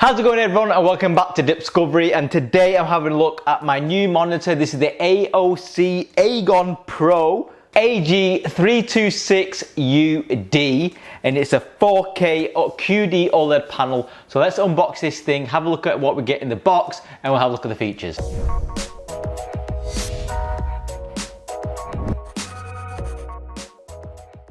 How's it going everyone, and welcome back to Discovery, and today I'm having a look at my new monitor. This is the AOC AGON Pro AG326UD, and it's a 4K QD-OLED panel. So let's unbox this thing, have a look at what we get in the box, and we'll have a look at the features.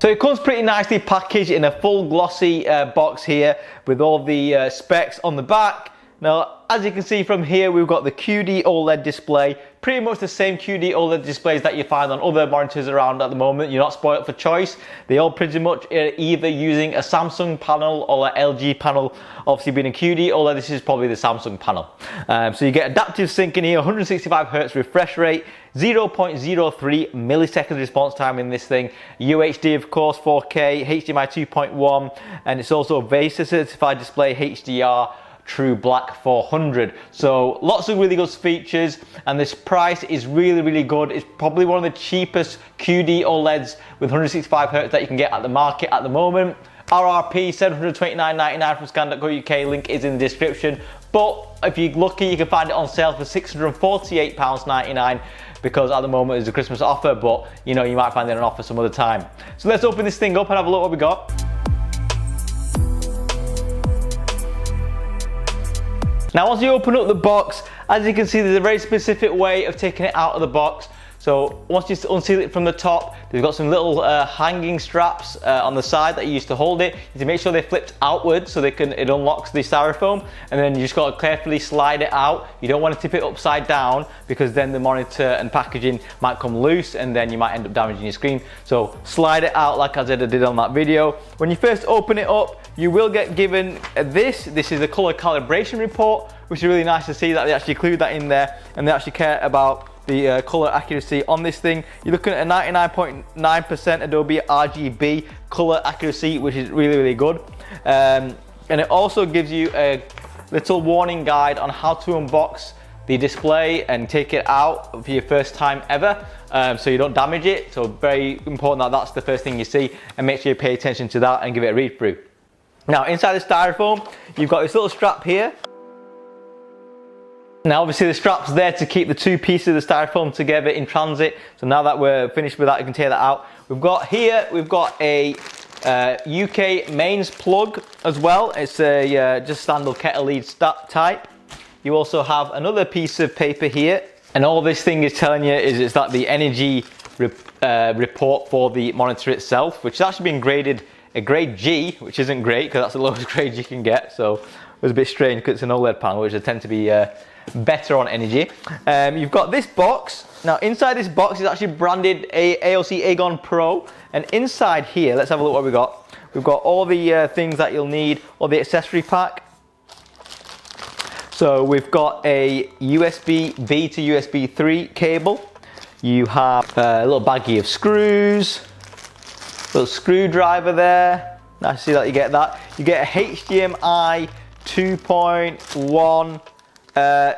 So it comes pretty nicely packaged in a full glossy box here with all the specs on the back. Now, as you can see from here, we've got the QD-OLED display, pretty much the same QD-OLED displays that you find on other monitors around at the moment. You're not spoiled for choice. They all pretty much are either using a Samsung panel or an LG panel. Obviously being a QD-OLED, this is probably the Samsung panel. So you get adaptive sync in here, 165 Hz refresh rate, 0.03 milliseconds response time in this thing, UHD of course, 4K, HDMI 2.1, and it's also a VESA certified display, HDR True Black 400. So lots of really good features, and this price is really good. It's probably one of the cheapest QD OLEDs with 165 Hz that you can get at the market at the moment. RRP £729.99 from scan.co.uk, link is in the description. But if you're lucky, you can find it on sale for £648.99 because at the moment it's a Christmas offer, but you know, you might find it on offer some other time. So let's open this thing up and have a look what we got. Now once you open up the box, as you can see, there's a very specific way of taking it out of the box. So once you unseal it from the top, they've got some little hanging straps on the side that you use to hold it. You need to make sure they're flipped outwards so it unlocks the styrofoam, and then you just got to carefully slide it out. You don't want to tip it upside down because then the monitor and packaging might come loose and then you might end up damaging your screen. So slide it out like I did on that video. When you first open it up, you will get given this is a color calibration report, which is really nice to see that they actually include that in there and they actually care about the color accuracy on this thing. You're looking at a 99.9% Adobe RGB color accuracy, which is really good. And it also gives you a little warning guide on how to unbox the display and take it out for your first time ever, so you don't damage it. So very important that that's the first thing you see, and make sure you pay attention to that and give it a read through. Now inside the styrofoam, you've got this little strap here. Now obviously the strap's there to keep the two pieces of the styrofoam together in transit. So now that we're finished with that, you can take that out. We've got a UK mains plug as well. It's a just standard kettle lead type. You also have another piece of paper here, and all this thing is telling you is that the energy report for the monitor itself, which has actually been graded a grade G, which isn't great because that's the lowest grade you can get. So it was a bit strange because it's an OLED panel, which tend to be better on energy. You've got this box. Now inside this box is actually branded AOC AGON Pro, and inside here, let's have a look what we got. We've got all the things that you'll need, or the accessory pack. So we've got a USB-B to USB 3 cable. You have a little baggie of screws, little screwdriver there. Nice to see that you get that. You get a HDMI 2.1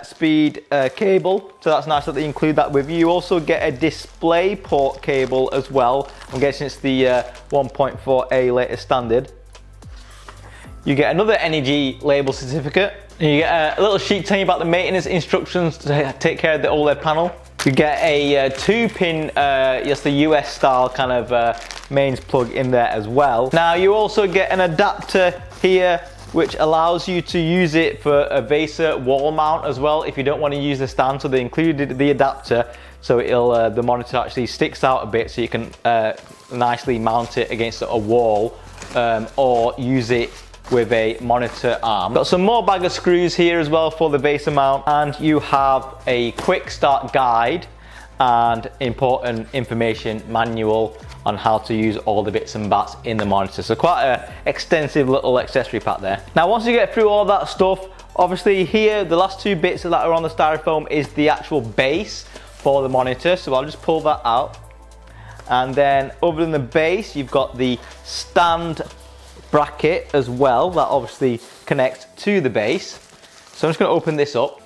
speed cable, so that's nice that they include that with you. You also get a display port cable as well. I'm guessing it's the 1.4A latest standard. You get another energy label certificate. You get a little sheet telling you about the maintenance instructions to take care of the OLED panel. You get a 2-pin, just the US style kind of mains plug in there as well. Now you also get an adapter here, which allows you to use it for a VESA wall mount as well if you don't want to use the stand. So they included the adapter, so it'll the monitor actually sticks out a bit, so you can nicely mount it against a wall or use it with a monitor arm. Got some more bag of screws here as well for the VESA mount, and you have a quick start guide and important information manual on how to use all the bits and bats in the monitor. So quite an extensive little accessory pack there. Now once you get through all that stuff, obviously here the last two bits that are on the styrofoam is the actual base for the monitor. So I'll just pull that out, and then other than the base, you've got the stand bracket as well that obviously connects to the base. So I'm just going to open this up.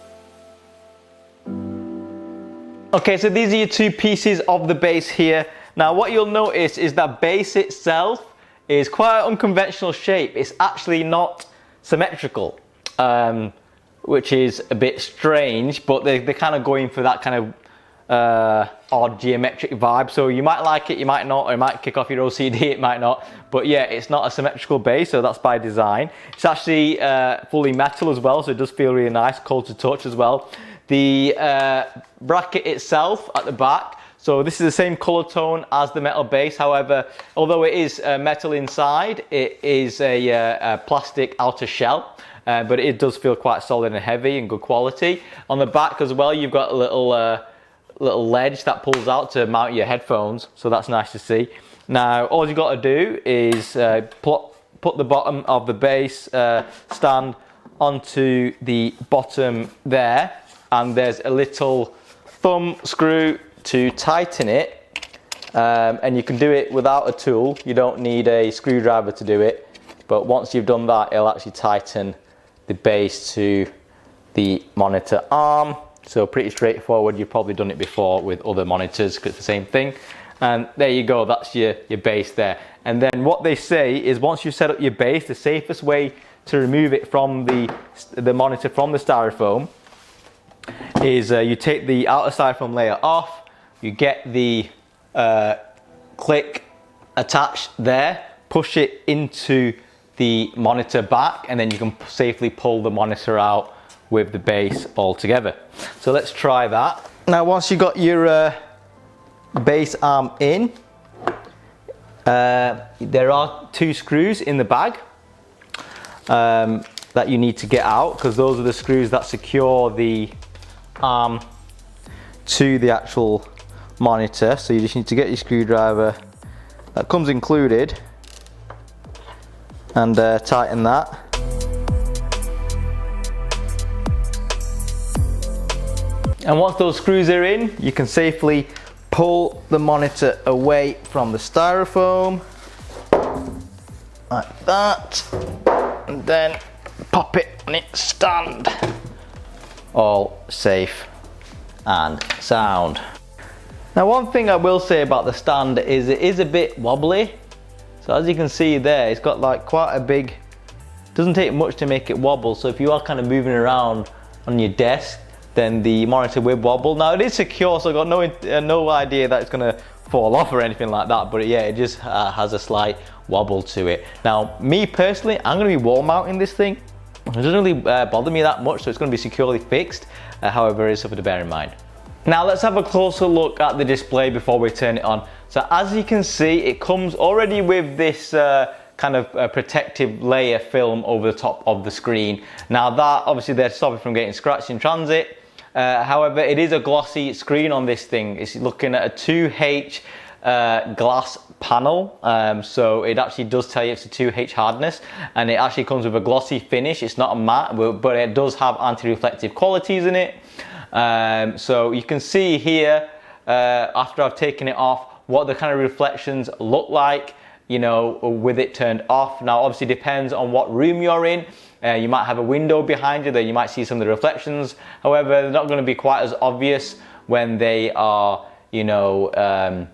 Okay, so these are your two pieces of the base here. Now what you'll notice is that base itself is quite an unconventional shape. It's actually not symmetrical. which is a bit strange, but they're kind of going for that kind of odd geometric vibe. So you might like it, you might not, or it might kick off your OCD, it might not. But yeah, it's not a symmetrical base, so that's by design. It's actually fully metal as well, so it does feel really nice, cold to touch as well. The bracket itself at the back, so this is the same color tone as the metal base. However, although it is metal inside, it is a plastic outer shell. But it does feel quite solid and heavy and good quality. On the back as well, you've got a little ledge that pulls out to mount your headphones, so that's nice to see. Now, all you've got to do is put the bottom of the base stand onto the bottom there, and there's a little thumb screw to tighten it, and you can do it without a tool. You don't need a screwdriver to do it, but once you've done that, it'll actually tighten the base to the monitor arm. So pretty straightforward. You've probably done it before with other monitors because it's the same thing. And there you go, that's your base there. And then what they say is once you set up your base, the safest way to remove it from the monitor from the styrofoam is you take the outer styrofoam layer off, you get the click attached there, push it into the monitor back, and then you can safely pull the monitor out with the base all together. So let's try that. Now once you've got your base arm in, there are 2 screws in the bag that you need to get out, because those are the screws that secure the arm to the actual monitor. So you just need to get your screwdriver that comes included and tighten that. And once those screws are in, you can safely pull the monitor away from the styrofoam like that, and then pop it on its stand. All safe and sound. Now one thing I will say about the stand is it is a bit wobbly. So as you can see there, it's got like quite a big, doesn't take much to make it wobble. So if you are kind of moving around on your desk, then the monitor will wobble. Now it is secure, so I've got no idea that it's gonna fall off or anything like that, but yeah, it just has a slight wobble to it. Now, me personally, I'm gonna be wall mounting this thing. It doesn't really bother me that much, so it's gonna be securely fixed. However, it is something to bear in mind. Now let's have a closer look at the display before we turn it on. So as you can see, it comes already with this kind of protective layer film over the top of the screen. Now that, obviously they're stopping from getting scratched in transit. However, it is a glossy screen on this thing. It's looking at a 2H glass panel. So it actually does tell you it's a 2H hardness, and it actually comes with a glossy finish. It's not a matte, but it does have anti-reflective qualities in it. So you can see here, after I've taken it off, what the kind of reflections look like, you know, with it turned off. Now obviously depends on what room you're in. You might have a window behind you that you might see some of the reflections. However, they're not going to be quite as obvious when they are, you know,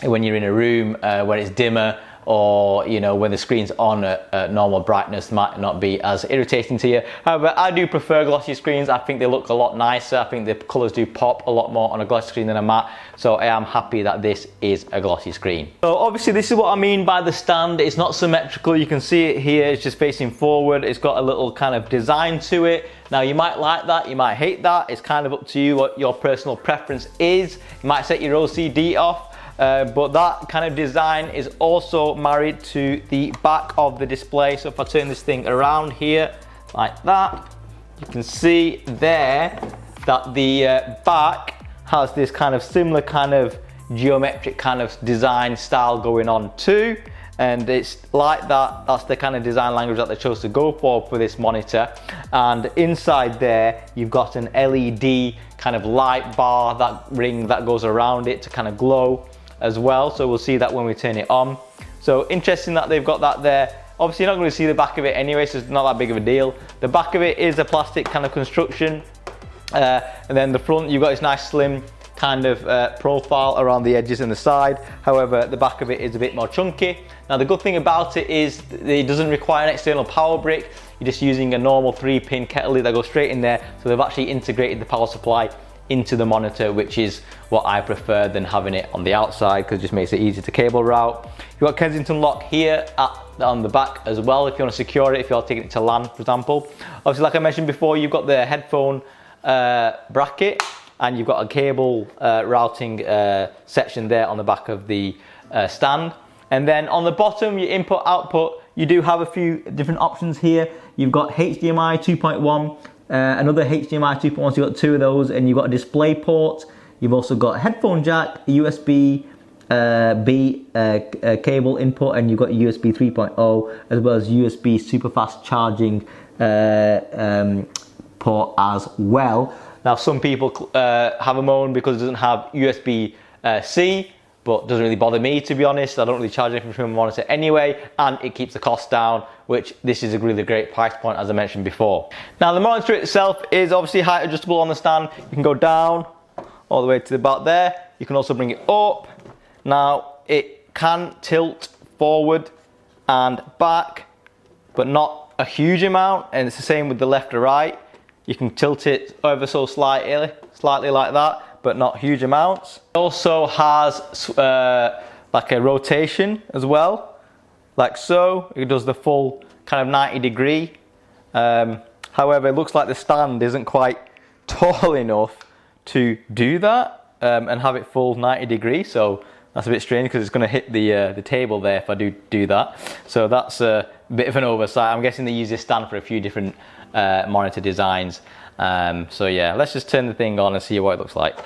when you're in a room when it's dimmer, or you know, when the screen's on at normal brightness, might not be as irritating to you. However, I do prefer glossy screens. I think they look a lot nicer. I think the colours do pop a lot more on a glossy screen than a matte, so I am happy that this is a glossy screen. So obviously this is what I mean by the stand. It's not symmetrical. You can see it here, it's just facing forward. It's got a little kind of design to it. Now you might like that, you might hate that. It's kind of up to you what your personal preference is. You might set your OCD off. But that kind of design is also married to the back of the display. So if I turn this thing around here like that, you can see there that the back has this kind of similar kind of geometric kind of design style going on too. And it's like that, that's the kind of design language that they chose to go for this monitor. And inside there, you've got an LED kind of light bar, that ring that goes around it to kind of glow as well. So we'll see that when we turn it on. So interesting that they've got that there. Obviously you're not going to see the back of it anyway, so it's not that big of a deal. The back of it is a plastic kind of construction. And then the front, you've got this nice slim kind of profile around the edges and the side. However, the back of it is a bit more chunky. Now the good thing about it is it doesn't require an external power brick. you're just using a normal 3-pin kettle lid that goes straight in there. So they've actually integrated the power supply into the monitor, which is what I prefer than having it on the outside, because it just makes it easy to cable route. You've got Kensington lock here on the back as well if you want to secure it, if you're taking it to LAN, for example. Obviously, like I mentioned before, you've got the headphone bracket, and you've got a cable routing section there on the back of the stand. And then on the bottom, your input output, you do have a few different options here. You've got HDMI 2.1, another HDMI 2.1, so you've got 2 of those, and you've got a display port. You've also got a headphone jack, a USB B cable input, and you've got USB 3.0, as well as USB super fast charging port as well. Now, some people have a moan because it doesn't have USB-C, but doesn't really bother me, to be honest. I don't really charge anything from a monitor anyway, and it keeps the cost down, which this is a really great price point, as I mentioned before. Now, the monitor itself is obviously height adjustable on the stand. You can go down all the way to about there. You can also bring it up. Now, it can tilt forward and back, but not a huge amount, and it's the same with the left or right. You can tilt it ever so slightly like that, but not huge amounts. It also has like a rotation as well, like so. It does the full kind of 90-degree. However, it looks like the stand isn't quite tall enough to do that and have it full 90-degree. So that's a bit strange, because it's going to hit the table there if I do that. So that's a bit of an oversight. I'm guessing they use this stand for a few different monitor designs. So yeah, let's just turn the thing on and see what it looks like.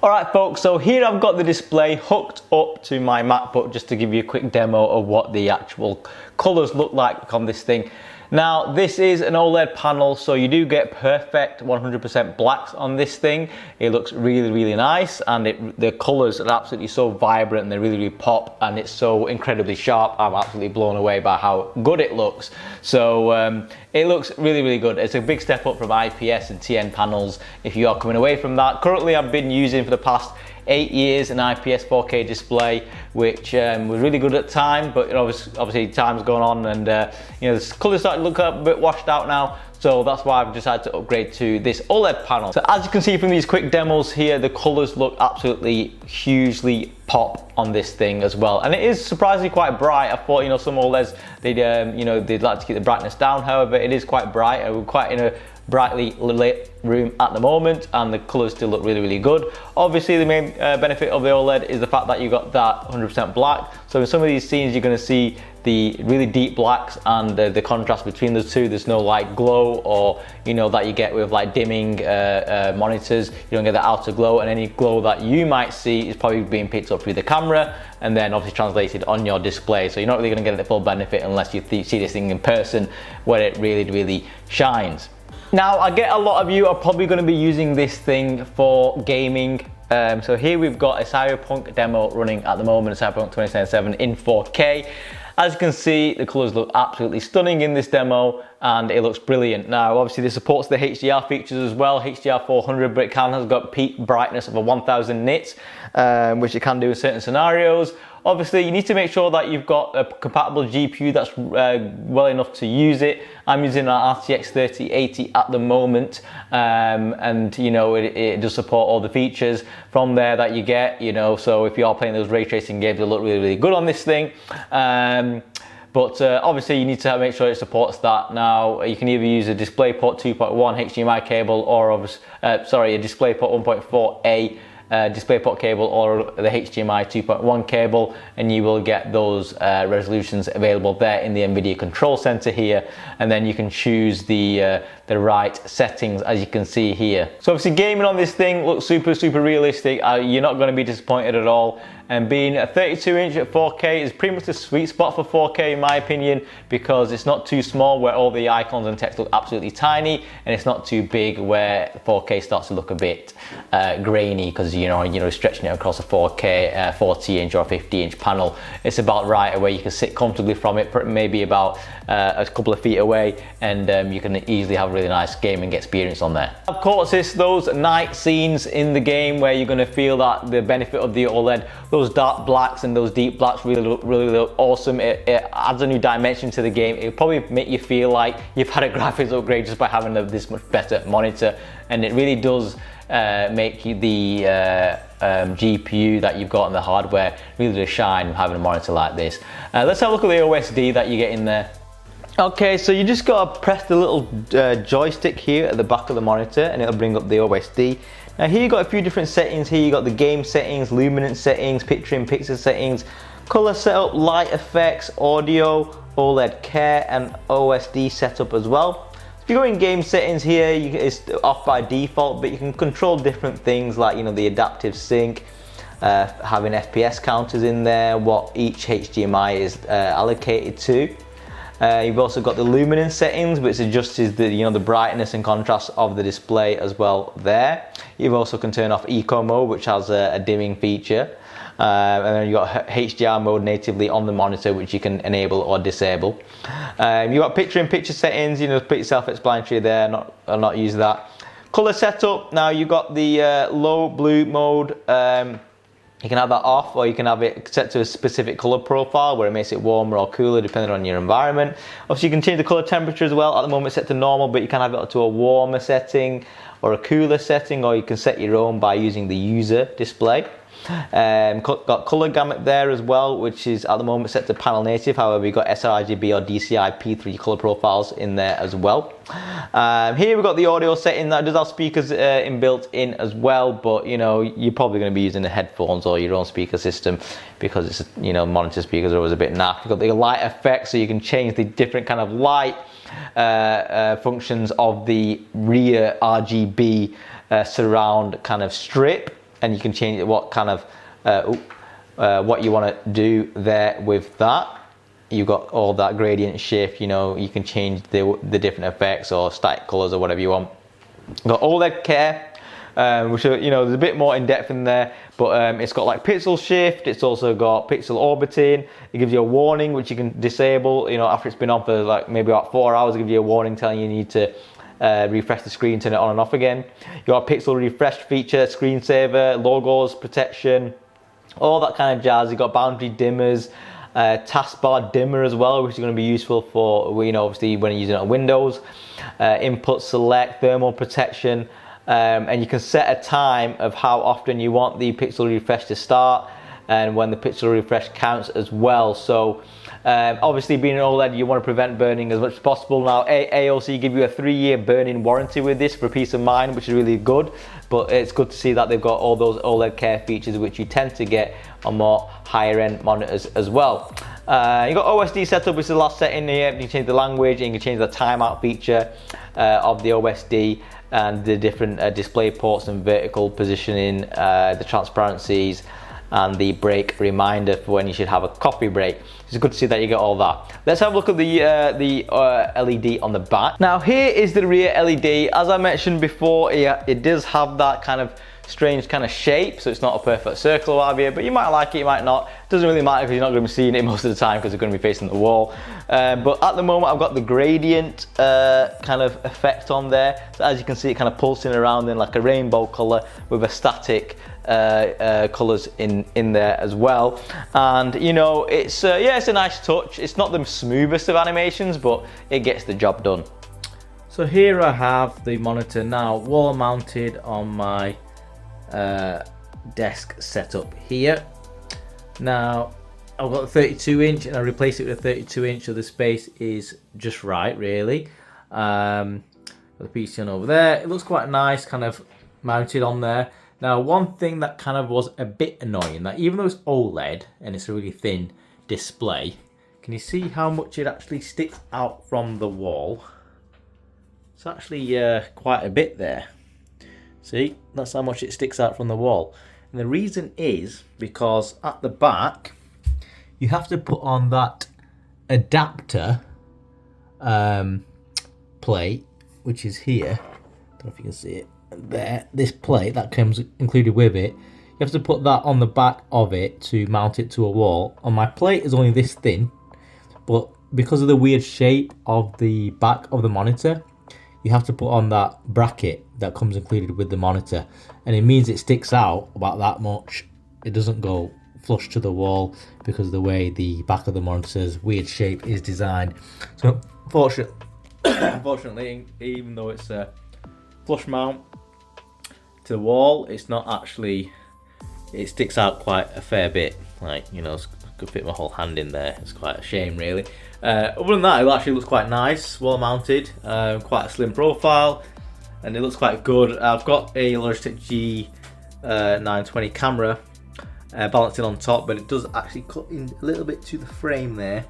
Alright folks, so here I've got the display hooked up to my MacBook, just to give you a quick demo of what the actual colours look like on this thing. Now, this is an OLED panel, so you do get perfect 100% blacks on this thing. It looks really, really nice, and the colours are absolutely so vibrant, and they really, really pop, and it's so incredibly sharp. I'm absolutely blown away by how good it looks. So it looks really, really good. It's a big step up from IPS and TN panels if you are coming away from that. Currently, I've been using for the past 8 years an IPS 4K display, which was really good at the time, but obviously time's gone on, and the colours starting to look a bit washed out now. So that's why I've decided to upgrade to this OLED panel. So as you can see from these quick demos here, the colours look absolutely hugely pop on this thing as well, and it is surprisingly quite bright. I thought some OLEDs they'd like to keep the brightness down. However, it is quite bright. We're quite in a brightly lit room at the moment, and the colours still look really, really good. Obviously, the main benefit of the OLED is the fact that you got that 100% black. So in some of these scenes, you're going to see the really deep blacks and the contrast between the two. There's no like glow, or that you get with like dimming monitors. You don't get that outer glow, and any glow that you might see is probably being picked up through the camera and then obviously translated on your display. So you're not really going to get the full benefit unless you see this thing in person, where it really, really shines. Now, I get a lot of you are probably going to be using this thing for gaming. So here we've got a Cyberpunk demo running at the moment, Cyberpunk 2077 in 4K. As you can see, the colours look absolutely stunning in this demo, and it looks brilliant. Now, obviously this supports the HDR features as well, HDR 400, but it has got peak brightness of a 1000 nits, which it can do in certain scenarios. Obviously, you need to make sure that you've got a compatible GPU that's well enough to use it. I'm using an RTX 3080 at the moment, and it does support all the features from there that you get. So if you are playing those ray tracing games, it'll look really, really good on this thing. But obviously you need to make sure it supports that. Now, you can either use a DisplayPort 2.1 HDMI cable, or a DisplayPort 1.4A DisplayPort cable, or the HDMI 2.1 cable, and you will get those resolutions available there in the NVIDIA Control Center here, and then you can choose the right settings, as you can see here. So obviously gaming on this thing looks super, super realistic. You're not going to be disappointed at all. And being a 32-inch at 4K is pretty much the sweet spot for 4K in my opinion, because it's not too small where all the icons and text look absolutely tiny, and it's not too big where 4K starts to look a bit grainy, because stretching it across a 4K 40-inch or 50-inch panel, it's about right where you can sit comfortably from it, maybe about a couple of feet away, and you can easily have a really nice gaming experience on there. Of course, it's those night scenes in the game where you're going to feel that the benefit of the OLED. those dark blacks and those deep blacks really look awesome. It adds a new dimension to the game. It'll probably make you feel like you've had a graphics upgrade just by having this much better monitor, and it really does make you the GPU that you've got in the hardware really to shine having a monitor like this. Let's have a look at the OSD that you get in there. Okay, so you just gotta press the little joystick here at the back of the monitor and it'll bring up the OSD. Now here you've got a few different settings. Here you got the game settings, luminance settings, picture-in-picture settings, color setup, light effects, audio, OLED care, and OSD setup as well. If you go in game settings here, it's off by default, but you can control different things like, you know, the adaptive sync, having FPS counters in there, what each HDMI is allocated to. You've also got the luminance settings, which adjusts the, you know, the brightness and contrast of the display as well there. You also can turn off eco mode, which has a dimming feature. And then you've got HDR mode natively on the monitor, which you can enable or disable. You've got picture-in-picture settings, you know, pretty self-explanatory there, I'll not use that. Color setup, now you've got the low blue mode. You can have that off, or you can have it set to a specific color profile where it makes it warmer or cooler depending on your environment. Obviously you can change the color temperature as well. At the moment it's set to normal, but you can have it to a warmer setting or a cooler setting, or you can set your own by using the user display. Got color gamut there as well, which is at the moment set to panel native. However, you've got sRGB or DCI P3 color profiles in there as well. Here we've got the audio setting that does have speakers inbuilt in as well, but you know, you're probably going to be using the headphones or your own speaker system because it's, you know, monitor speakers are always a bit naff. You've got the light effects, so you can change the different kind of light functions of the rear RGB surround kind of strip, and you can change what kind of what you want to do there with that. You've got all that gradient shift, you know, you can change the different effects or static colors or whatever you want. You've got OLED care, which are, you know, there's a bit more in depth in there, but it's got like pixel shift, it's also got pixel orbiting. It gives you a warning which you can disable, you know, after it's been on for like maybe about 4 hours. It gives you a warning telling you need to refresh the screen, turn it on and off again. You got a pixel refresh feature, screensaver, logos protection, all that kind of jazz. You got boundary dimmers, taskbar dimmer as well, which is going to be useful for, you know, obviously when you're using it on Windows. Input select, thermal protection, and you can set a time of how often you want the pixel refresh to start and when the pixel refresh counts as well. So obviously being an OLED, you want to prevent burning as much as possible. Now AOC give you a 3-year burn-in warranty with this for peace of mind, which is really good, but it's good to see that they've got all those OLED care features which you tend to get on more higher end monitors as well. You got OSD setup, which is the last setting here. You can change the language and you can change the timeout feature of the OSD and the different display ports and vertical positioning, the transparencies, and the break reminder for when you should have a coffee break. It's good to see that you get all that. Let's have a look at the LED on the back. Now here is the rear LED. As I mentioned before, it does have that kind of strange kind of shape, so it's not a perfect circle or whatever, but you might like it, you might not. It doesn't really matter because you're not going to be seeing it most of the time because you're going to be facing the wall. But at the moment I've got the gradient kind of effect on there. So as you can see, it kind of pulsing around in like a rainbow color with a static colors in there as well. And you know, it's yeah, it's a nice touch. It's not the smoothest of animations, but it gets the job done. So here I have the monitor now wall mounted on my desk setup here. Now I've got a 32 inch and I replaced it with a 32 inch, so the space is just right really. Got the PC on over there. It looks quite nice, kind of mounted on there. Now one thing that kind of was a bit annoying, that even though it's OLED and it's a really thin display, can you see how much it actually sticks out from the wall? It's actually quite a bit there. See, that's how much it sticks out from the wall. And the reason is because at the back, you have to put on that adapter plate, which is here. I don't know if you can see it there. This plate that comes included with it. You have to put that on the back of it to mount it to a wall. And my plate is only this thin, but because of the weird shape of the back of the monitor, you have to put on that bracket that comes included with the monitor, and it means it sticks out about that much. It doesn't go flush to the wall because of the way the back of the monitor's weird shape is designed. So unfortunately, even though it's a flush mount to the wall, it's not actually, it sticks out quite a fair bit. Like, you know, I could fit my whole hand in there. It's quite a shame, really. Other than that, it actually looks quite nice, well mounted, quite a slim profile, and it looks quite good. I've got a Logitech G920 camera balancing on top, but it does actually cut in a little bit to the frame there,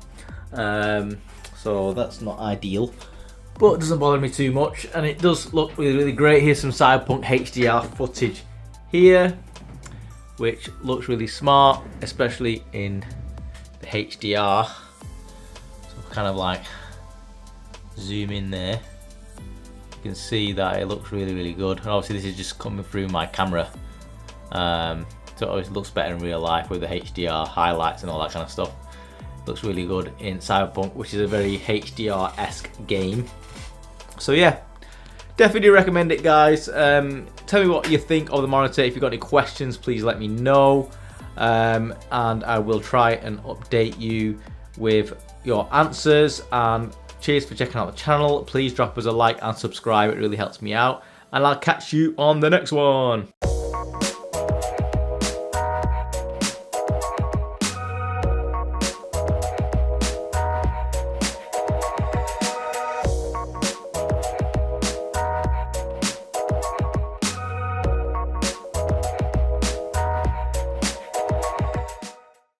so that's not ideal, but it doesn't bother me too much, and it does look really, really great. Here's some Cyberpunk HDR footage here, which looks really smart, especially in the HDR. So kind of like zoom in there, you can see that it looks really, really good. And obviously this is just coming through my camera, so it always looks better in real life with the HDR highlights and all that kind of stuff. It looks really good in Cyberpunk, which is a very HDR-esque game. So yeah, definitely recommend it, guys. Tell me what you think of the monitor. If you've got any questions, please let me know, and I will try and update you with your answers. And cheers for checking out the channel. Please drop us a like and subscribe, it really helps me out, and I'll catch you on the next one.